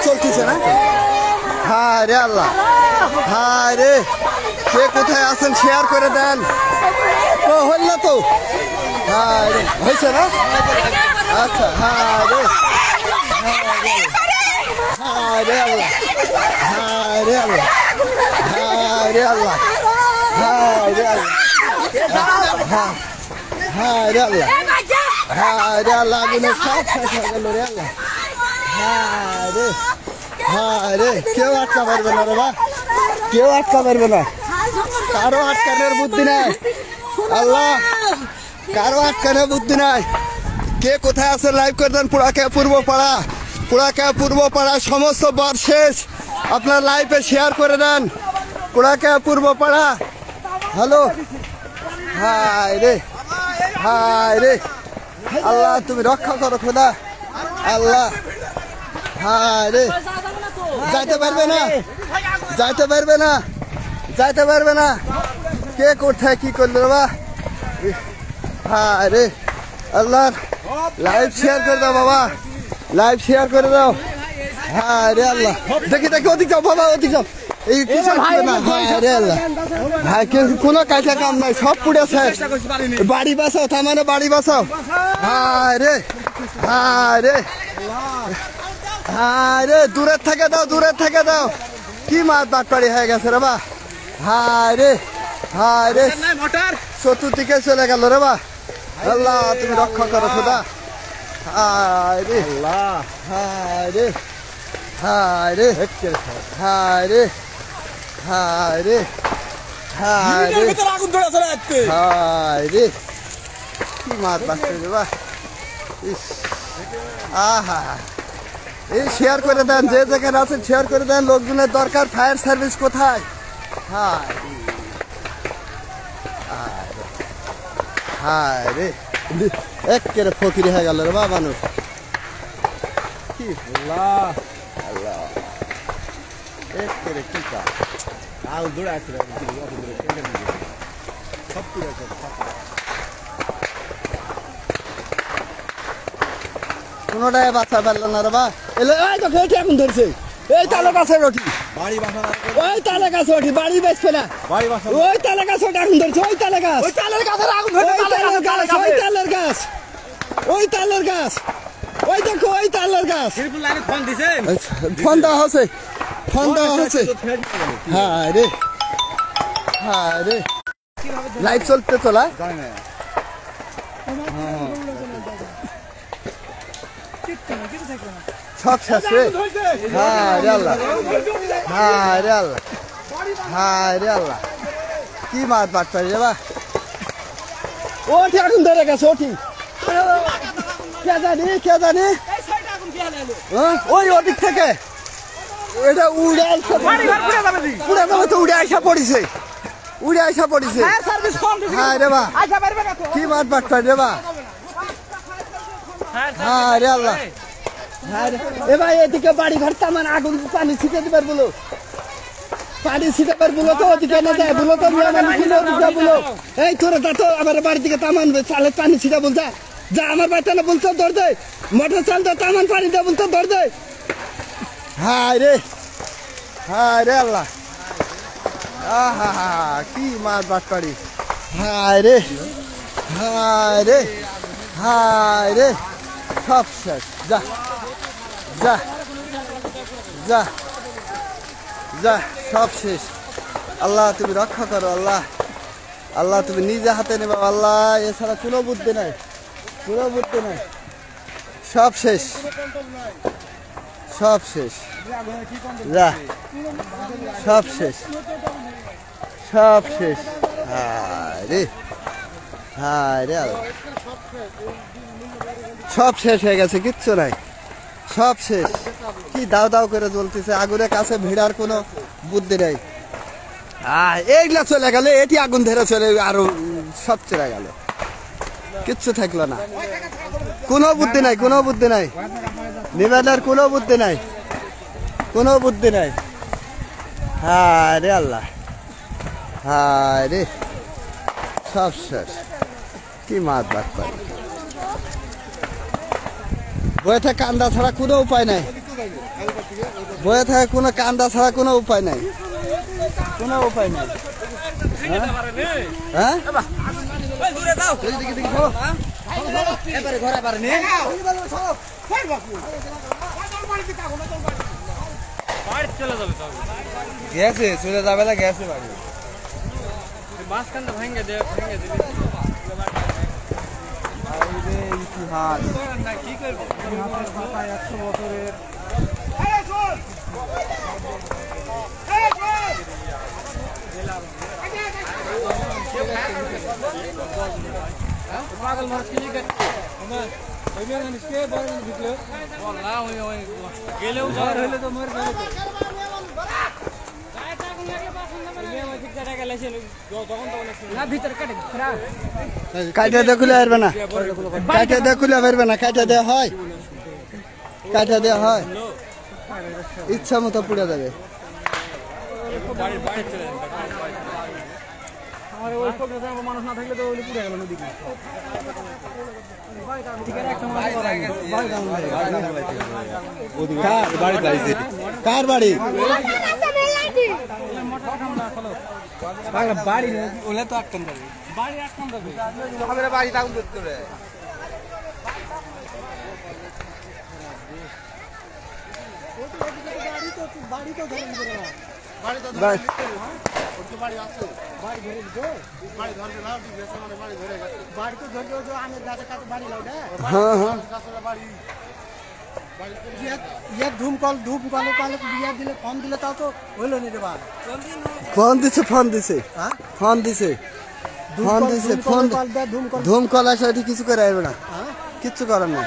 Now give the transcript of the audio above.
চলতেছে না? হায় রে আল্লাহ, হায় রে, কে কোথায় আছেন শেয়ার করে দেন। তো হইল তো, হায় রে, হয়েছে না? আচ্ছা, হায় রে, হায় রে আল্লাহ, হায় রে আল্লাহ, হায় রে আল্লাহ, হায় রে আল্লাহ, হায় রে আল্লাহ, হায় রে আল্লাহ, আগুনে সব শেষ হয়ে গেল রে আল্লাহ। হায় রে, হায় রে, কেউ আটকা পারবে না রে বা, কেউ আটকা পারবে না, কারো আটকানোর বুদ্ধি নাই আল্লাহ, কারো আটকানোর বুদ্ধি নাই। কে কোথায় আছে লাইভ করে দেন। পুরাকায়া পূর্বপাড়া, পুরাকায়া পূর্বপাড়া সমস্ত বার শেষ, আপনার লাইভে শেয়ার করে দেন। পুরাকায়া পূর্বপাড়া, হ্যালো, হায় রে, হায় রে আল্লাহ, তুমি রক্ষা করো খোদা আল্লাহ। হায় রে, যাইতে পারবে না, যাইতে পারবে না, যাইতে পারবে না, কে কোথায় কি করলো রে বা। হায় রে আল্লাহ, লাইভ শেয়ার করে দাও বাবা, লাইভ শেয়ার করে দাও। হায় রে আল্লাহ, দেখি দেখি ওদিক যাও বাবা, ওদিক যাও, এই কিছু না। হায় রে আল্লাহ, ভাই কোনো কাজে কাম নাই, সব পুড়েছে, বাড়ি বাঁচাও, তার মানে বাড়ি বাঁচাও। হায় রে, হায় রে, হায় রে, দূরের থেকে দাও, দূরের থেকে দাও, কি মাছ বাটপাড়ি হয়ে গেছে রে বা। হায় রে, হায় রে, চতুর্দিকে চলে গেল রে বা। আল্লাহ তুমি রক্ষা করো খোদা। হায় রে আল্লাহ, হায় রে, হায় রে, হায় রে, হায় রে, হায় রে, হায় রে, কি মাছ বাঁচতে রে বা। আহা, এই শেয়ার করে দেন, যে যেখানে আছেন শেয়ার করে দেন, লোকজনের দরকার। ফায়ার সার্ভিস কোথায়? হায় হায় রে, একেবারে ফকির হয়ে গেল রে বা মানুষ। কি আল্লাহ, আল্লাহ, একেবারে কি কাজ। কোনোটাই বাচ্চা পারল না রে বা। এলে এই তো খেয়ে এখন ধরছে, এই তালে গাছের রটি, ওই তালে গাছ ওঠি, বাড়ি বেচবে না, ওই তালে গাছ ওটা এখন ধরছে, ওই তালে গাছ, ওই তালের গাছের আগুন, ওই তালের গাছ, ওই তালের গাছ, ওই তালের গাছ, ওই দেখো ওই তালের গাছ। ফোন দেওয়া হচ্ছে, ফোন দেওয়া হচ্ছে। হ্যাঁ রে, হ্যাঁ রে, লাইভ চলতে তোলা সব শেষ রে। হায় রে আল্লাহ, হায় রে আল্লাহ, হায় রে আল্লাহ, কি মাছ বাটপাড়ি রে বা। ওটি আগুন ধরে গেছে, ওটি কে জানি, কে জানি, ওই ওদিক থেকে এটা উড়ে পুরা যাবে তো, উড়ে আসা পড়িছে, উড়ে আসা পড়িছে। হায় রে বা, কি মাছ বাটপাড়ি রে বা। হায় রে আল্লাহ, এবার এদিকে বাড়ি ঘর তামান আগুন, পানি ছিটে দিবার বলো, পানি ছিটাবার বলো তো, ওদিকে না যায় বলো তো, বলো এই তোরা যা তো আমার বাড়ির দিকে তামান চালে পানি ছিটা বলছা, যা আমার বাড়িতে না বলছো দর দে, মোটর চাল তো তামান পানি দেয় বলতো দর দে। হায় রে, হায় রে আল্লাহ, আহা কি মাছ বাটপাড়ি। হায় রে, হায় রে, হায় রে, সব শেষ। যা যা যা যা, সব শেষ। আল্লাহ তুমি রক্ষা করো আল্লাহ, আল্লাহ তুমি নিজে হাতে নেবা আল্লাহ, এছাড়া কোনো বুদ্ধি নাই, কোনো বুদ্ধি নাই, সব শেষ, সব শেষ, যা সব শেষ, সব শেষ। হায় রে, হায় রে আল্লাহ, সব শেষ হয়ে গেছে, কিচ্ছু নাই, সব শেষ। কি দাও দাও করে জ্বলতেছে, আগুনের কাছে ভিড়ার কোনো বুদ্ধি নেই। এইগুলা চলে গেলে, এটি আগুন ধরে চলে আরো সব চলে গেল, কিচ্ছু থাকলো না, কোনো বুদ্ধি নাই, কোনো বুদ্ধি নাই, নিবেদনের কোনো বুদ্ধি নাই, কোনো বুদ্ধি নাই। হায় রে আল্লাহ, হায় রে, সব শেষ। কি মাছ বাটপাড়ি, বইতে কান্দা ছাড়া কোনো উপায় নাই। বয়ে থাকে কোনো কান্দা ছাড়া কোনো উপায় নাই, কোনো উপায় নাই। হ্যাঁ গেছে চলে যাবে না, গেছে বাড়ি মাঝখানটা ভেঙে দে, ভেঙে দিবি ইতিহাস কি করবো 100 বছরের। পাগল মানুষ কি গেলেও হইলে তো মরে কাইটা দিয়ে খুলে আসবে না, কাইটা দিয়ে খুলে পারবে না, কাইটা দেওয়া হয়, কাইটা দেওয়া হয় ইচ্ছা মতো পুড়ে যাবে। মানুষ না থাকলে তো পুড়ে গেল নদী। কার বাড়ি? বাড়ি ওলে তো আটকান যাবে, বাড়ি আটকান যাবে, বাড়ি দাম করতে হবে। বাড়ি তো ধরে নিবে না, বাড়ি তো ধরে বাড়ি আছে, বাড়ি ধরে দিবে, বাড়ি ধরবে না, বাড়ি ধরে গেছে, বাড়ি তো ধরে যে আমের গাছে কাছে বাড়ি লাউডা। হ্যাঁ হ্যাঁ বাড়ি ধূমকলে পালে বিয়া দিলে ফোন দিলে তাও তো হইল নি রে ভাই। ফোন দিছে, ফোন দিছে, ফোন দিছে, ফোন দিছে, ফোন ধূমকল আসে ওটি কিছু করে আসবে না, কিচ্ছু করার না।